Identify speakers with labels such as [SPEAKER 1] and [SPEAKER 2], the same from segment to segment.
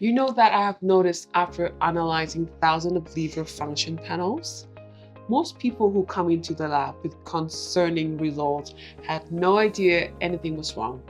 [SPEAKER 1] You know that I have noticed after analyzing thousands of liver function panels? Most people who come into the lab with concerning results had no idea anything was wrong.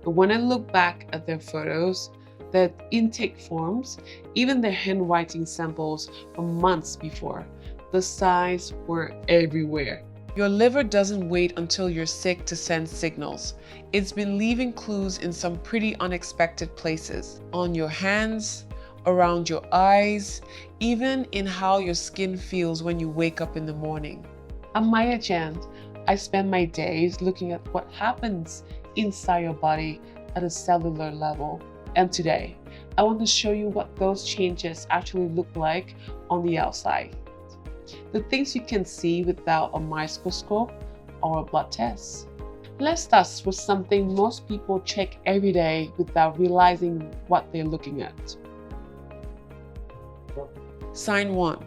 [SPEAKER 1] But when I look back at their photos, their intake forms, even their handwriting samples from months before, the signs were everywhere. Your liver doesn't wait until you're sick to send signals. It's been leaving clues in some pretty unexpected places. On your hands, around your eyes, even in how your skin feels when you wake up in the morning. I'm Maya Jan. I spend my days looking at what happens inside your body at a cellular level. And today, I want to show you what those changes actually look like on the outside. The things you can see without a microscope or a blood test. Let's start with something most people check every day without realizing what they're looking at. Sign 1.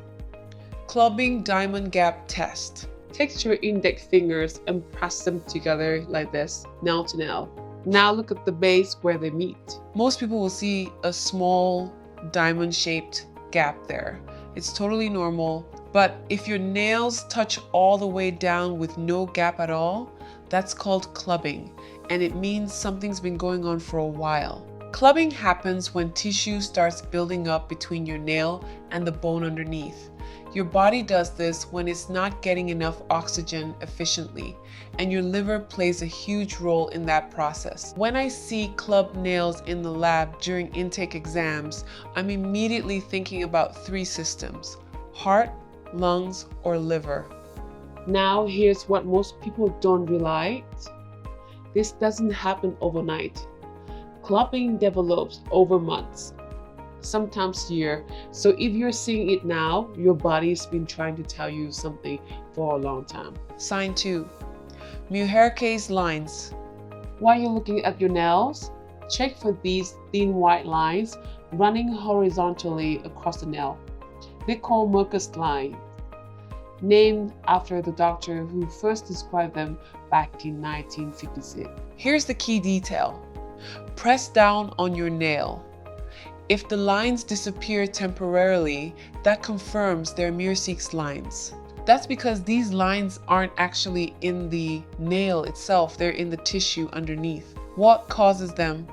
[SPEAKER 1] Clubbing diamond gap test. Take your index fingers and press them together like this, nail to nail. Now look at the base where they meet. Most people will see a small diamond-shaped gap there. It's totally normal, but if your nails touch all the way down with no gap at all, that's called clubbing, and it means something's been going on for a while. Clubbing happens when tissue starts building up between your nail and the bone underneath. Your body does this when it's not getting enough oxygen efficiently, and your liver plays a huge role in that process. When I see clubbed nails in the lab during intake exams, I'm immediately thinking about 3 systems: heart, lungs, or liver. Now here's what most people don't realize. This doesn't happen overnight. Clubbing develops over months, sometimes years. So if you're seeing it now, your body's been trying to tell you something for a long time. Sign 2. Muherkes lines. While you're looking at your nails, check for these thin white lines running horizontally across the nail. They're called Merkus lines, named after the doctor who first described them back in 1956. Here's the key detail. Press down on your nail. If the lines disappear temporarily, that confirms they're Muherkes lines. That's because these lines aren't actually in the nail itself, they're in the tissue underneath. What causes them?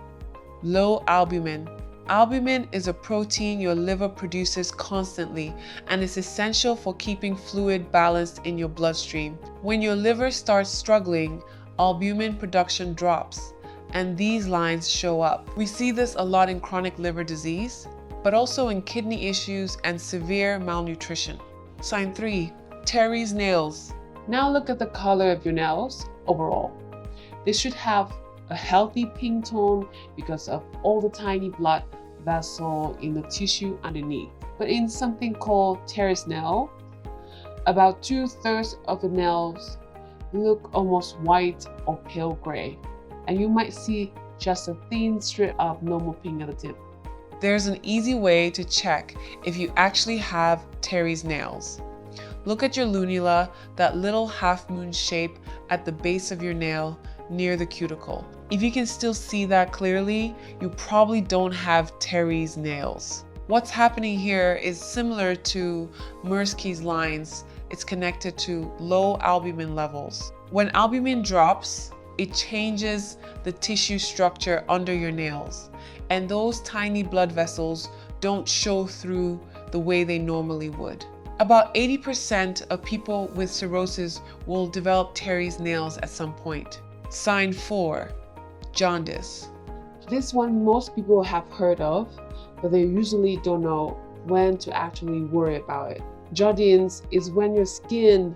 [SPEAKER 1] Low albumin. Albumin is a protein your liver produces constantly and is essential for keeping fluid balanced in your bloodstream. When your liver starts struggling, albumin production drops, and these lines show up. We see this a lot in chronic liver disease, but also in kidney issues and severe malnutrition. Sign 3. Terry's nails. Now look at the color of your nails overall. They should have a healthy pink tone because of all the tiny blood vessels in the tissue underneath. But in something called Terry's nail, about 2/3 of the nails look almost white or pale gray, and you might see just a thin strip of normal pink at the tip. There's an easy way to check if you actually have Terry's nails. Look at your lunula, that little half moon shape at the base of your nail near the cuticle. If you can still see that clearly, you probably don't have Terry's nails. What's happening here is similar to Muherkes lines. It's connected to low albumin levels. When albumin drops, it changes the tissue structure under your nails, and those tiny blood vessels don't show through the way they normally would. About 80% of people with cirrhosis will develop Terry's nails at some point. Sign 4. Jaundice. This one most people have heard of, but they usually don't know when to actually worry about it. Jaundice is when your skin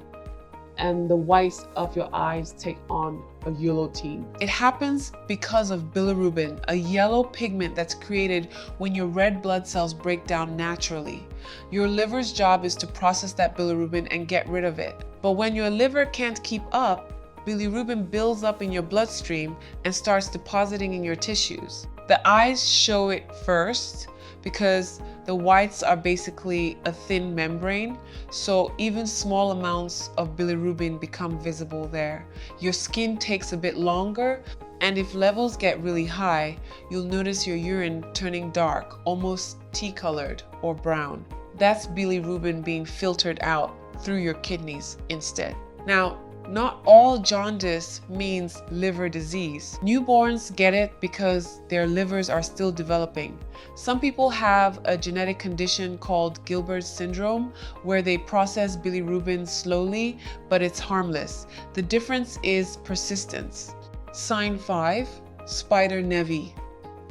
[SPEAKER 1] and the whites of your eyes take on a yellow tint. It happens because of bilirubin, a yellow pigment that's created when your red blood cells break down naturally. Your liver's job is to process that bilirubin and get rid of it. But when your liver can't keep up, bilirubin builds up in your bloodstream and starts depositing in your tissues. The eyes show it first because the whites are basically a thin membrane, so even small amounts of bilirubin become visible there. Your skin takes a bit longer, And if levels get really high, you'll notice your urine turning dark, almost tea-colored or brown. That's bilirubin being filtered out through your kidneys instead. Now, not all jaundice means liver disease. Newborns get it because their livers are still developing. Some people have a genetic condition called Gilbert's syndrome where they process bilirubin slowly, but it's harmless. The difference is persistence. Sign 5, spider nevi.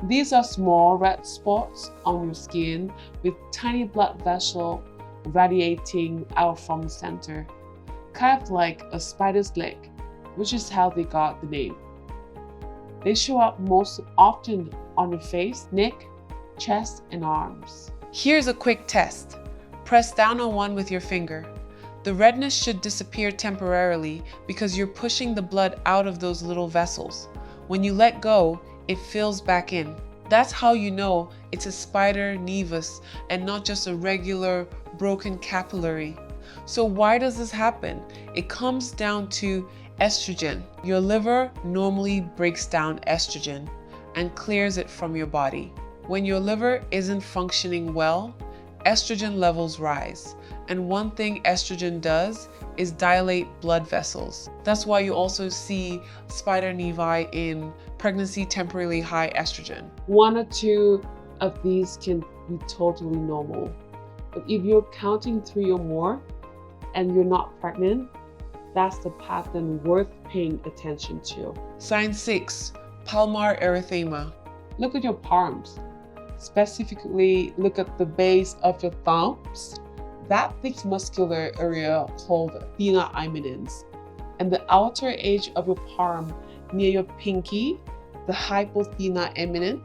[SPEAKER 1] These are small red spots on your skin with tiny blood vessels radiating out from the center, kind of like a spider's leg, which is how they got the name. They show up most often on your face, neck, chest, and arms. Here's a quick test. Press down on one with your finger. The redness should disappear temporarily because you're pushing the blood out of those little vessels. When you let go, it fills back in. That's how you know it's a spider nevus and not just a regular broken capillary. So why does this happen? It comes down to estrogen. Your liver normally breaks down estrogen and clears it from your body. When your liver isn't functioning well, estrogen levels rise. And one thing estrogen does is dilate blood vessels. That's why you also see spider nevi in pregnancy temporarily high estrogen. 1 or 2 of these can be totally normal. But if you're counting 3 or more and you're not pregnant, that's the pattern worth paying attention to. Sign 6, palmar erythema. Look at your palms. Specifically, look at the base of your thumbs. That thick muscular area called tena eminence, and the outer edge of your palm near your pinky, the hypothena eminence.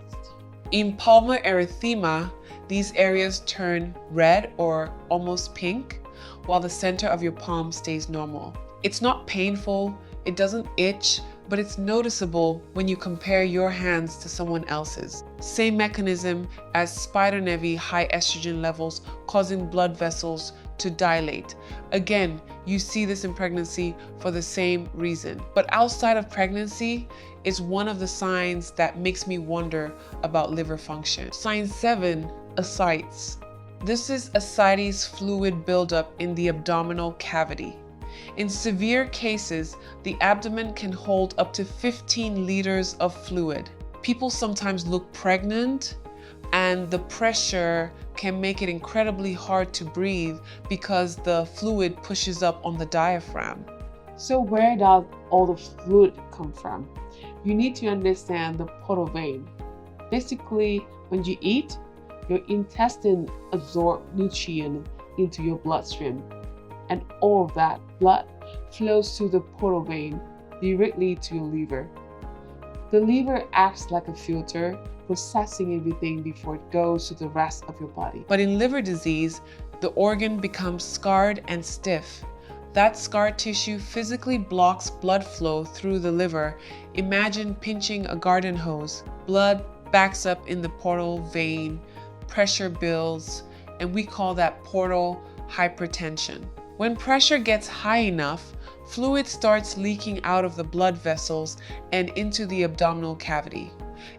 [SPEAKER 1] In palmar erythema, these areas turn red or almost pink, while the center of your palm stays normal. It's not painful, it doesn't itch, but it's noticeable when you compare your hands to someone else's. Same mechanism as spider nevi, high estrogen levels causing blood vessels to dilate. Again, you see this in pregnancy for the same reason. But outside of pregnancy is one of the signs that makes me wonder about liver function. Sign 7, ascites. This is ascites fluid buildup in the abdominal cavity. In severe cases, the abdomen can hold up to 15 liters of fluid. People sometimes look pregnant, and the pressure can make it incredibly hard to breathe because the fluid pushes up on the diaphragm. So where does all the fluid come from? You need to understand the portal vein. Basically, when you eat, your intestine absorbs nutrients into your bloodstream, and all of that blood flows through the portal vein directly to your liver. The liver acts like a filter, processing everything before it goes to the rest of your body. But in liver disease, the organ becomes scarred and stiff. That scar tissue physically blocks blood flow through the liver. Imagine pinching a garden hose. Blood backs up in the portal vein, pressure builds, and we call that portal hypertension. When pressure gets high enough, fluid starts leaking out of the blood vessels and into the abdominal cavity.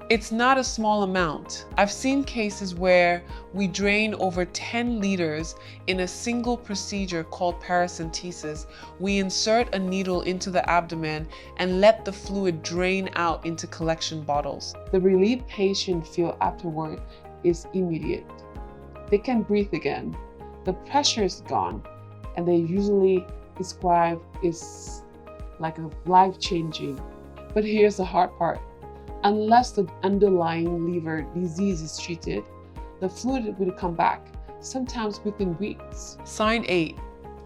[SPEAKER 1] It's not a small amount. I've seen cases where we drain over 10 liters in a single procedure called paracentesis. We insert a needle into the abdomen and let the fluid drain out into collection bottles. The relief patients feel afterward is immediate. They can breathe again. The pressure is gone, and they usually describe is like a life-changing. But here's the hard part. Unless the underlying liver disease is treated, the fluid will come back, sometimes within weeks. Sign 8,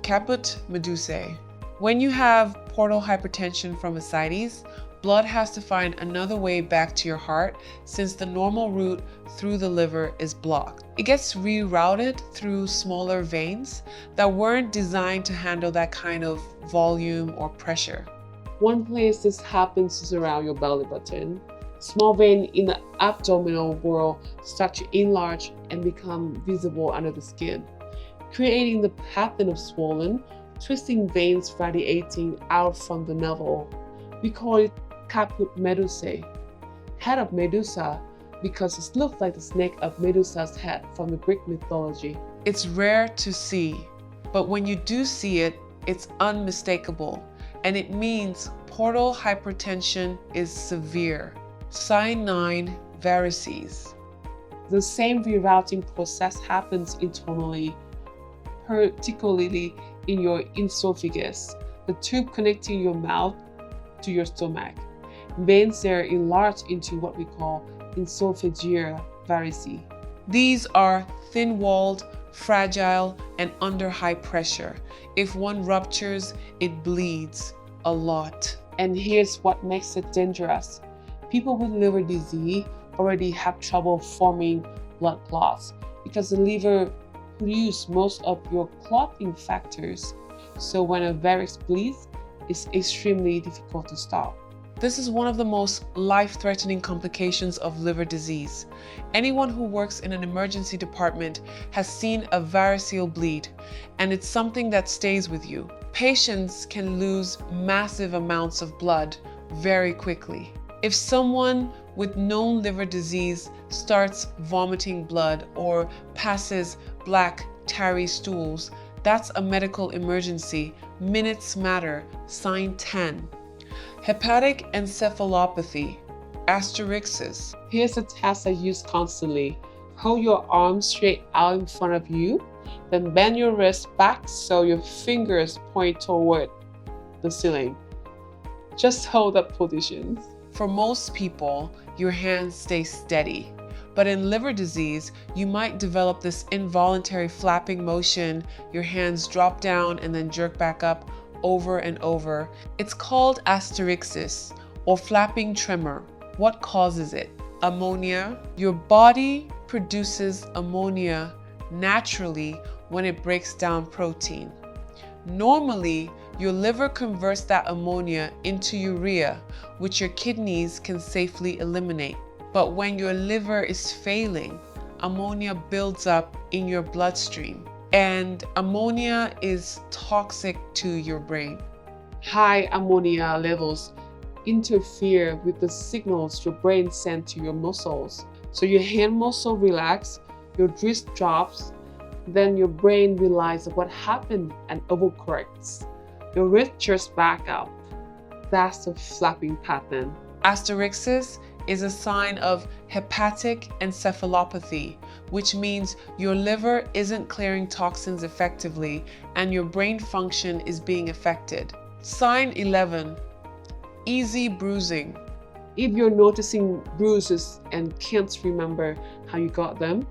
[SPEAKER 1] caput medusae. When you have portal hypertension from ascites, blood has to find another way back to your heart since the normal route through the liver is blocked. It gets rerouted through smaller veins that weren't designed to handle that kind of volume or pressure. One place this happens is around your belly button. Small veins in the abdominal wall start to enlarge and become visible under the skin, creating the pattern of swollen, twisting veins radiating out from the navel. We call it caput medusae, head of Medusa, because it looks like the snake of Medusa's head from the Greek mythology. It's rare to see, but when you do see it, it's unmistakable, and it means portal hypertension is severe. Sign 9, varices. The same rerouting process happens internally, particularly in your esophagus, the tube connecting your mouth to your stomach. Veins there enlarge into what we call esophageal varices. These are thin-walled, fragile, and under high pressure. If one ruptures, it bleeds a lot. And here's what makes it dangerous. People with liver disease already have trouble forming blood clots because the liver produces most of your clotting factors. So when a varix bleeds, it's extremely difficult to stop. This is one of the most life-threatening complications of liver disease. Anyone who works in an emergency department has seen a variceal bleed, and it's something that stays with you. Patients can lose massive amounts of blood very quickly. If someone with known liver disease starts vomiting blood or passes black, tarry stools, that's a medical emergency. Minutes matter. Sign 10. Hepatic encephalopathy, asterixis. Here's a test I use constantly. Hold your arms straight out in front of you, then bend your wrist back so your fingers point toward the ceiling. Just hold that position. For most people, your hands stay steady. But in liver disease, you might develop this involuntary flapping motion. Your hands drop down and then jerk back up over and over. It's called asterixis or flapping tremor. What causes it? Ammonia. Your body produces ammonia naturally when it breaks down protein. Normally, your liver converts that ammonia into urea, which your kidneys can safely eliminate. But when your liver is failing, ammonia builds up in your bloodstream, and ammonia is toxic to your brain. High ammonia levels interfere with the signals your brain sends to your muscles. So your hand muscle relax, your wrist drops, then your brain realizes what happened and overcorrects. Your wrist jerks back up. That's the flapping pattern. Asterixis is a sign of hepatic encephalopathy, which means your liver isn't clearing toxins effectively and your brain function is being affected. Sign 11, easy bruising. If you're noticing bruises and can't remember how you got them,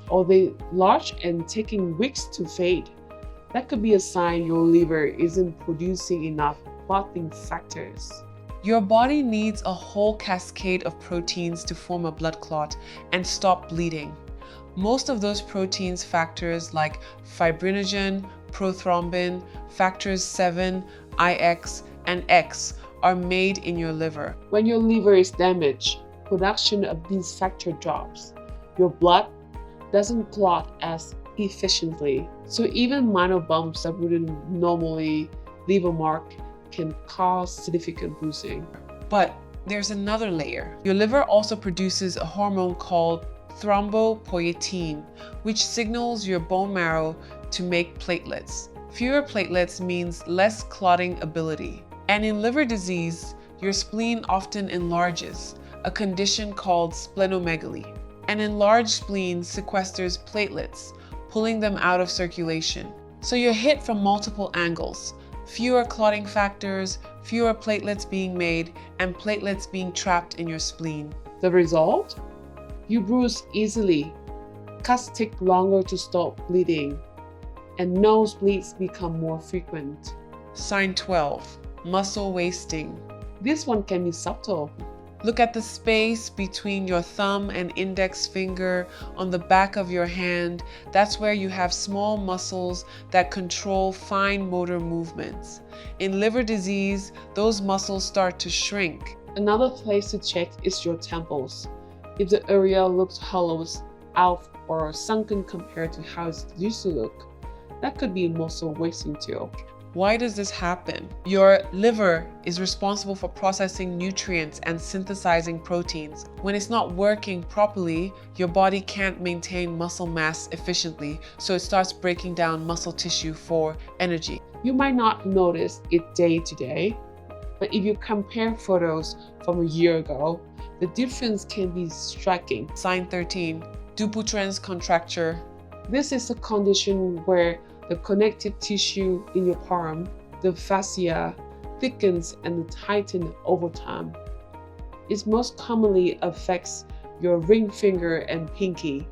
[SPEAKER 1] or they large and taking weeks to fade, that could be a sign your liver isn't producing enough clotting factors. Your body needs a whole cascade of proteins to form a blood clot and stop bleeding. Most of those proteins factors like fibrinogen, prothrombin, factors 7, IX, and X are made in your liver. When your liver is damaged, production of these factors drops. Your blood doesn't clot as efficiently. So even minor bumps that wouldn't normally leave a mark can cause significant bruising. But there's another layer. Your liver also produces a hormone called thrombopoietin, which signals your bone marrow to make platelets. Fewer platelets means less clotting ability. And in liver disease, your spleen often enlarges, a condition called splenomegaly. An enlarged spleen sequesters platelets, pulling them out of circulation. So you're hit from multiple angles. Fewer clotting factors, fewer platelets being made, and platelets being trapped in your spleen. The result? You bruise easily, cuts take longer to stop bleeding, and nosebleeds become more frequent. Sign 12, muscle wasting. This one can be subtle. Look at the space between your thumb and index finger on the back of your hand. That's where you have small muscles that control fine motor movements. In liver disease, those muscles start to shrink. Another place to check is your temples. If the area looks hollowed out or sunken compared to how it used to look, that could be muscle wasting too. Why does this happen? Your liver is responsible for processing nutrients and synthesizing proteins. When it's not working properly, your body can't maintain muscle mass efficiently, so it starts breaking down muscle tissue for energy. You might not notice it day to day, but if you compare photos from a year ago, the difference can be striking. Sign 13, Dupuytren's contracture. This is a condition where the connective tissue in your palm, the fascia, thickens and tightens over time. It most commonly affects your ring finger and pinky,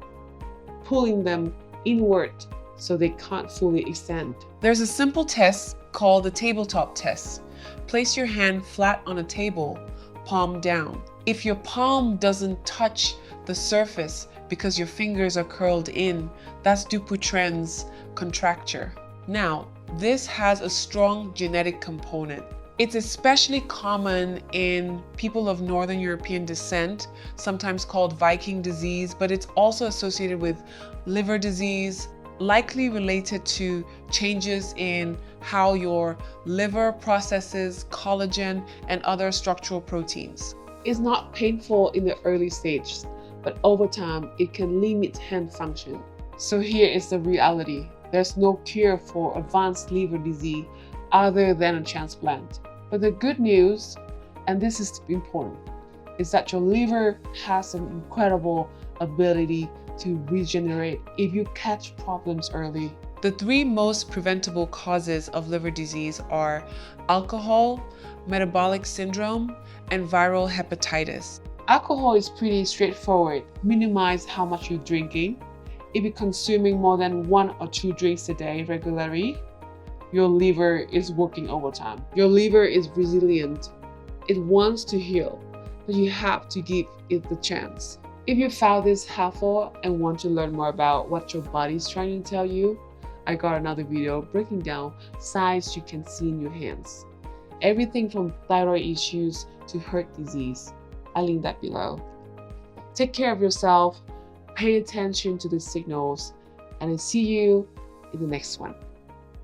[SPEAKER 1] pulling them inward so they can't fully extend. There's a simple test called the tabletop test. Place your hand flat on a table, palm down. If your palm doesn't touch the surface because your fingers are curled in, that's Dupuytren's contracture. Now, this has a strong genetic component. It's especially common in people of Northern European descent, sometimes called Viking disease, but it's also associated with liver disease, likely related to changes in how your liver processes collagen and other structural proteins. It's not painful in the early stages, but over time, it can limit hand function. So here is the reality. There's no cure for advanced liver disease other than a transplant. But the good news, and this is important, is that your liver has an incredible ability to regenerate if you catch problems early. The three most preventable causes of liver disease are alcohol, metabolic syndrome, and viral hepatitis. Alcohol is pretty straightforward. Minimize how much you're drinking. If you're consuming more than 1 or 2 drinks a day regularly, your liver is working overtime. Your liver is resilient. It wants to heal, but you have to give it the chance. If you found this helpful and want to learn more about what your body is trying to tell you, I got another video breaking down signs you can see in your hands. Everything from thyroid issues to heart disease. I'll link that below. Take care of yourself, pay attention to the signals, and I'll see you in the next one.